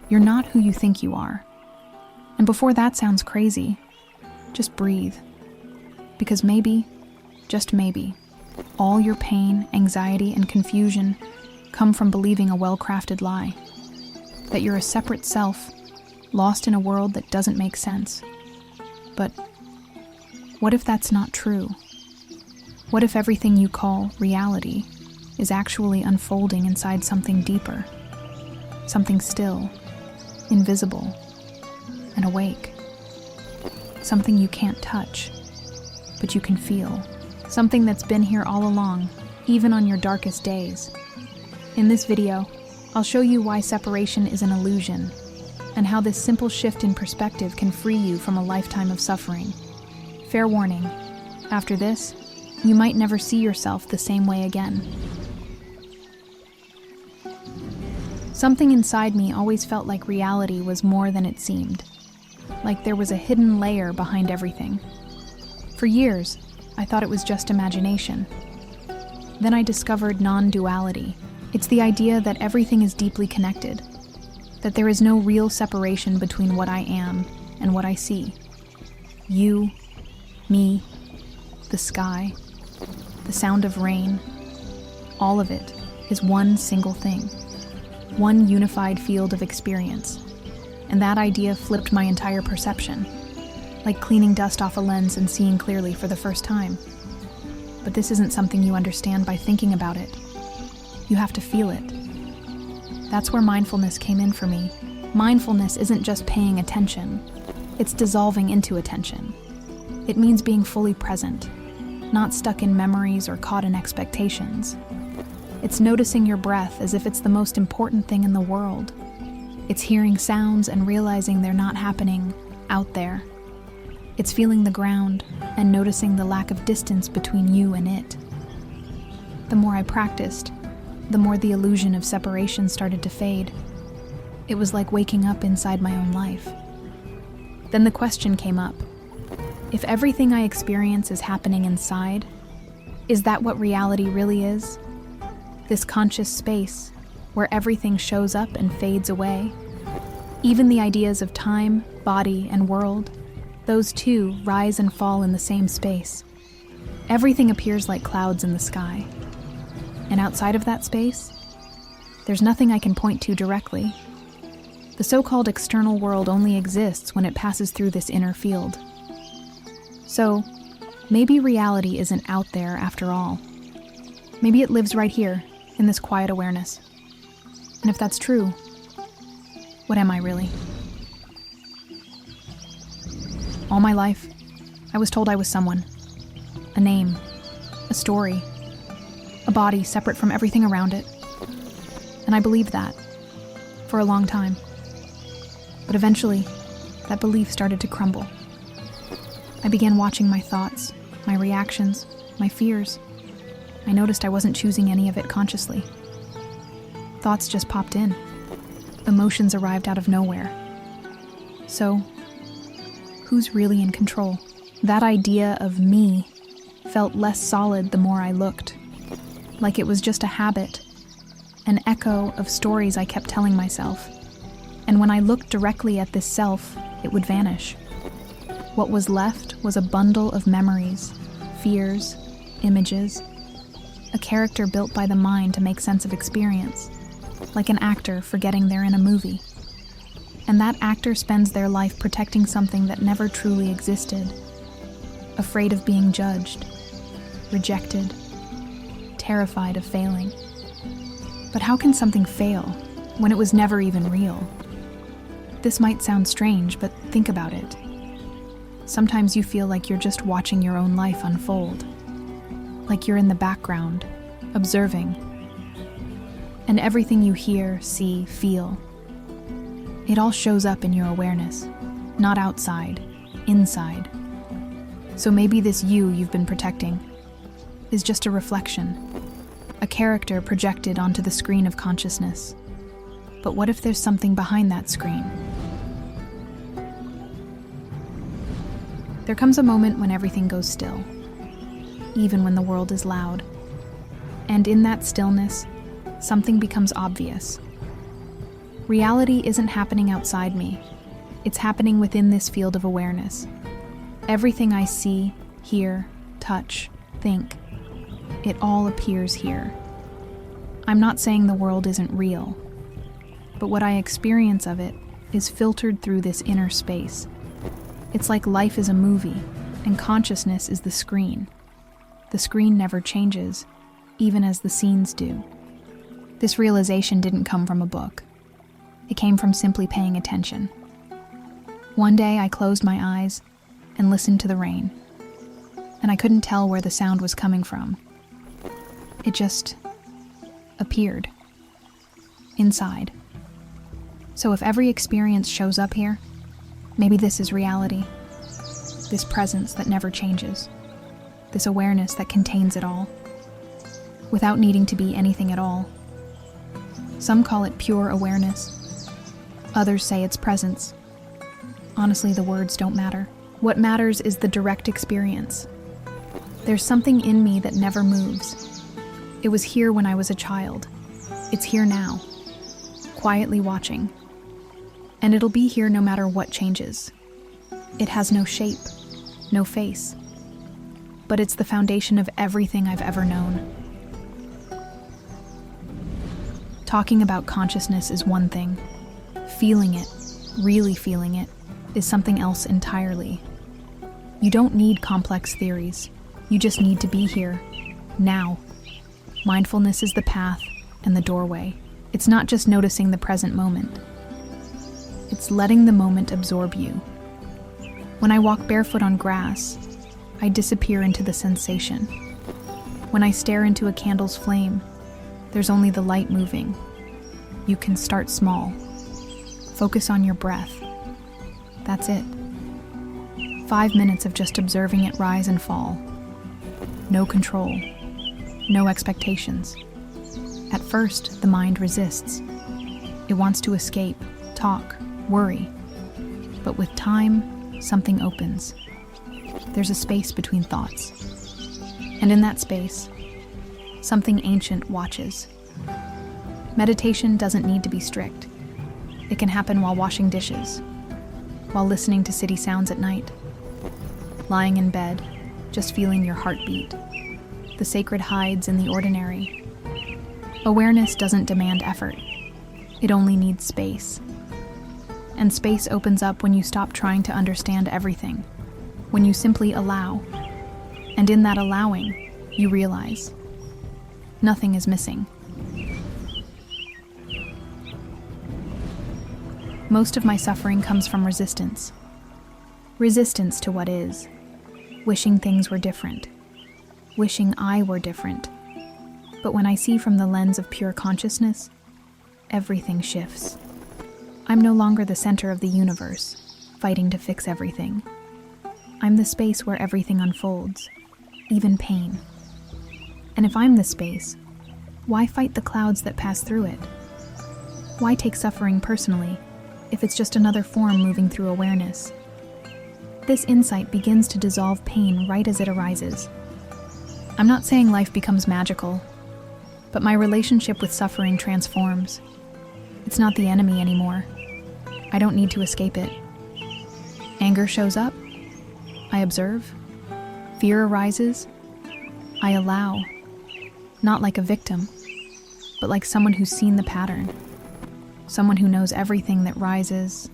You're not who you think you are. And before that sounds crazy, just breathe. Because maybe, just maybe, all your pain, anxiety, and confusion come from believing a well-crafted lie. That you're a separate self, lost in a world that doesn't make sense. But what if that's not true? What if everything you call reality is actually unfolding inside something deeper? Something still, invisible, and awake. Something you can't touch, but you can feel. Something that's been here all along, even on your darkest days. In this video, I'll show you why separation is an illusion, and how this simple shift in perspective can free you from a lifetime of suffering. Fair warning, after this, you might never see yourself the same way again. Something inside me always felt like reality was more than it seemed. Like there was a hidden layer behind everything. For years, I thought it was just imagination. Then I discovered non-duality. It's the idea that everything is deeply connected, that there is no real separation between what I am and what I see. You, me, the sky, the sound of rain, all of it is one single thing, one unified field of experience. And that idea flipped my entire perception, like cleaning dust off a lens and seeing clearly for the first time. But this isn't something you understand by thinking about it. You have to feel it. That's where mindfulness came in for me. Mindfulness isn't just paying attention, it's dissolving into attention. It means being fully present, not stuck in memories or caught in expectations. It's noticing your breath as if it's the most important thing in the world. It's hearing sounds and realizing they're not happening out there. It's feeling the ground and noticing the lack of distance between you and it. The more I practiced, the more the illusion of separation started to fade. It was like waking up inside my own life. Then the question came up. If everything I experience is happening inside, is that what reality really is? This conscious space where everything shows up and fades away? Even the ideas of time, body, and world, those too rise and fall in the same space. Everything appears like clouds in the sky. And outside of that space, there's nothing I can point to directly. The so-called external world only exists when it passes through this inner field. So, maybe reality isn't out there after all. Maybe it lives right here, in this quiet awareness. And if that's true, what am I really? All my life, I was told I was someone. A name, a story, a body separate from everything around it. And I believed that, for a long time. But eventually, that belief started to crumble. I began watching my thoughts, my reactions, my fears. I noticed I wasn't choosing any of it consciously. Thoughts just popped in. Emotions arrived out of nowhere. So, who's really in control? That idea of me felt less solid the more I looked. Like it was just a habit, an echo of stories I kept telling myself. And when I looked directly at this self, it would vanish. What was left was a bundle of memories, fears, images, a character built by the mind to make sense of experience, like an actor forgetting they're in a movie. And that actor spends their life protecting something that never truly existed, afraid of being judged, rejected, terrified of failing. But how can something fail when it was never even real? This might sound strange, but think about it. Sometimes you feel like you're just watching your own life unfold, like you're in the background, observing. And everything you hear, see, feel, it all shows up in your awareness, not outside, inside. So maybe this you've been protecting is just a reflection, a character projected onto the screen of consciousness. But what if there's something behind that screen? There comes a moment when everything goes still, even when the world is loud. And in that stillness, something becomes obvious. Reality isn't happening outside me. It's happening within this field of awareness. Everything I see, hear, touch, think, it all appears here. I'm not saying the world isn't real, but what I experience of it is filtered through this inner space. It's like life is a movie, and consciousness is the screen. The screen never changes, even as the scenes do. This realization didn't come from a book. It came from simply paying attention. One day I closed my eyes and listened to the rain, and I couldn't tell where the sound was coming from. It just appeared inside. So if every experience shows up here, maybe this is reality. This presence that never changes. This awareness that contains it all, without needing to be anything at all. Some call it pure awareness. Others say it's presence. Honestly, the words don't matter. What matters is the direct experience. There's something in me that never moves. It was here when I was a child. It's here now, quietly watching. And it'll be here no matter what changes. It has no shape, no face, but it's the foundation of everything I've ever known. Talking about consciousness is one thing. Feeling it, really feeling it, is something else entirely. You don't need complex theories. You just need to be here, now. Mindfulness is the path and the doorway. It's not just noticing the present moment. It's letting the moment absorb you. When I walk barefoot on grass, I disappear into the sensation. When I stare into a candle's flame, there's only the light moving. You can start small. Focus on your breath. That's it. 5 minutes of just observing it rise and fall. No control. No expectations. At first, the mind resists. It wants to escape, talk, worry. But with time, something opens. There's a space between thoughts. And in that space, something ancient watches. Meditation doesn't need to be strict. It can happen while washing dishes, while listening to city sounds at night, lying in bed, just feeling your heartbeat. The sacred hides in the ordinary. Awareness doesn't demand effort. It only needs space. And space opens up when you stop trying to understand everything, when you simply allow. And in that allowing, you realize nothing is missing. Most of my suffering comes from resistance. Resistance to what is. Wishing things were different. Wishing I were different. But when I see from the lens of pure consciousness, everything shifts. I'm no longer the center of the universe, fighting to fix everything. I'm the space where everything unfolds, even pain. And if I'm the space, why fight the clouds that pass through it? Why take suffering personally, if it's just another form moving through awareness? This insight begins to dissolve pain right as it arises. I'm not saying life becomes magical, but my relationship with suffering transforms. It's not the enemy anymore. I don't need to escape it. Anger shows up. I observe. Fear arises. I allow. Not like a victim, but like someone who's seen the pattern. Someone who knows everything that rises,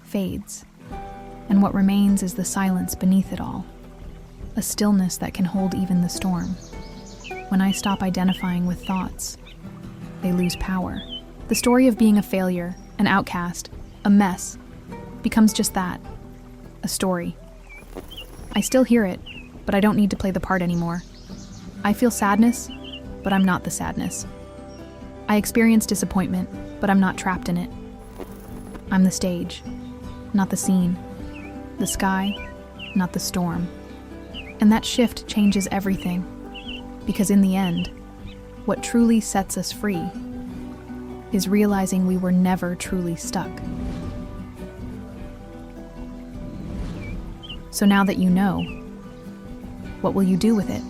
fades, and what remains is the silence beneath it all. A stillness that can hold even the storm. When I stop identifying with thoughts, they lose power. The story of being a failure, an outcast, a mess, becomes just that, a story. I still hear it, but I don't need to play the part anymore. I feel sadness, but I'm not the sadness. I experience disappointment, but I'm not trapped in it. I'm the stage, not the scene. The sky, not the storm. And that shift changes everything, because in the end, what truly sets us free is realizing we were never truly stuck. So now that you know, what will you do with it?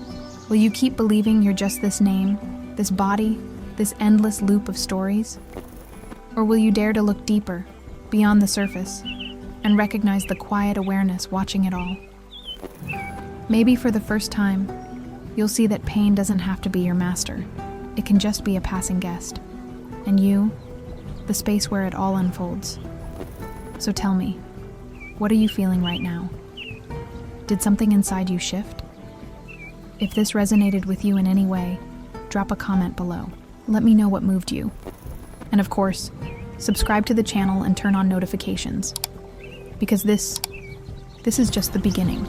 Will you keep believing you're just this name, this body, this endless loop of stories? Or will you dare to look deeper, beyond the surface, and recognize the quiet awareness watching it all? Maybe for the first time, you'll see that pain doesn't have to be your master. It can just be a passing guest. And you, the space where it all unfolds. So tell me, what are you feeling right now? Did something inside you shift? If this resonated with you in any way, drop a comment below. Let me know what moved you. And of course, subscribe to the channel and turn on notifications. Because this is just the beginning.